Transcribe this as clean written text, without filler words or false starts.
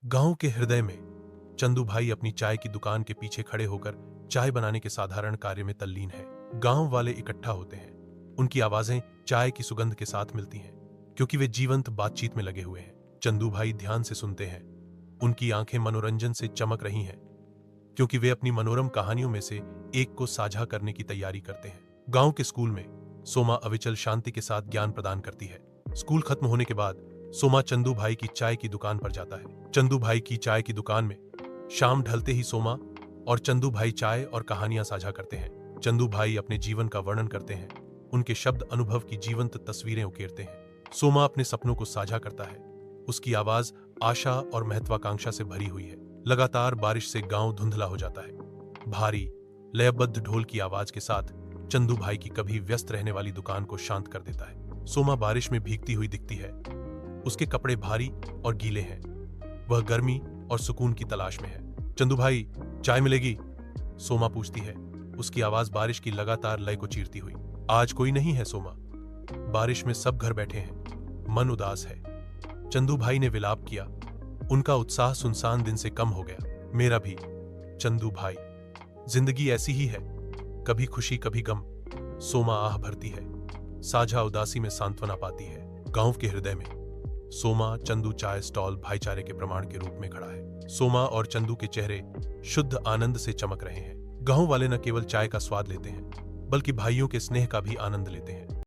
गांव के हृदय में चंदू भाई अपनी चाय की दुकान के पीछे खड़े होकर चाय बनाने के साधारण कार्य में तल्लीन है। गांव वाले इकट्ठा होते हैं। उनकी आवाजें चाय की सुगंध के साथ मिलती हैं, क्योंकि वे जीवंत बातचीत में लगे हुए हैं। चंदू भाई ध्यान से सुनते हैं। उनकी आंखें मनोरंजन से चमक रही हैं, क्योंकि वे अपनी मनोरम कहानियों में से एक को साझा करने की तैयारी करते हैं। गांव के स्कूल में सोमा अविचल शांति के साथ ज्ञान प्रदान करती है। स्कूल खत्म होने के बाद सोमा चंदू भाई की चाय की दुकान पर जाता है। चंदू भाई की चाय की दुकान में शाम ढलते ही सोमा और चंदू भाई चाय और कहानियां साझा करते हैं। चंदू भाई अपने जीवन का वर्णन करते हैं। उनके शब्द अनुभव की जीवंत तस्वीरें उकेरते हैं। सोमा अपने सपनों को साझा करता है। उसकी आवाज आशा और महत्वाकांक्षा से भरी हुई है। लगातार बारिश से गांव धुंधला हो जाता है। भारी लयबद्ध ढोल की आवाज के साथ चंदू भाई की कभी व्यस्त रहने वाली दुकान को शांत कर देता है। सोमा बारिश में भीगती हुई दिखती है। उसके कपड़े भारी और गीले हैं। वह गर्मी और सुकून की तलाश में है। चंदू भाई, चाय मिलेगी? सोमा पूछती है, उसकी आवाज बारिश की लगातार लय को चीरती हुई। आज कोई नहीं है सोमा। बारिश में सब घर बैठे हैं। मन उदास है। चंदू भाई ने विलाप किया। उनका उत्साह सुनसान दिन से कम हो गया। मेरा भी। चंदू भाई, जिंदगी ऐसी ही है, कभी खुशी कभी गम। सोमा आह भरती है। साझा उदासी में सांत्वना पाती है। गांव के हृदय में सोमा चंदू चाय स्टॉल भाईचारे के प्रमाण के रूप में खड़ा है। सोमा और चंदू के चेहरे शुद्ध आनंद से चमक रहे हैं। गांव वाले न केवल चाय का स्वाद लेते हैं, बल्कि भाइयों के स्नेह का भी आनंद लेते हैं।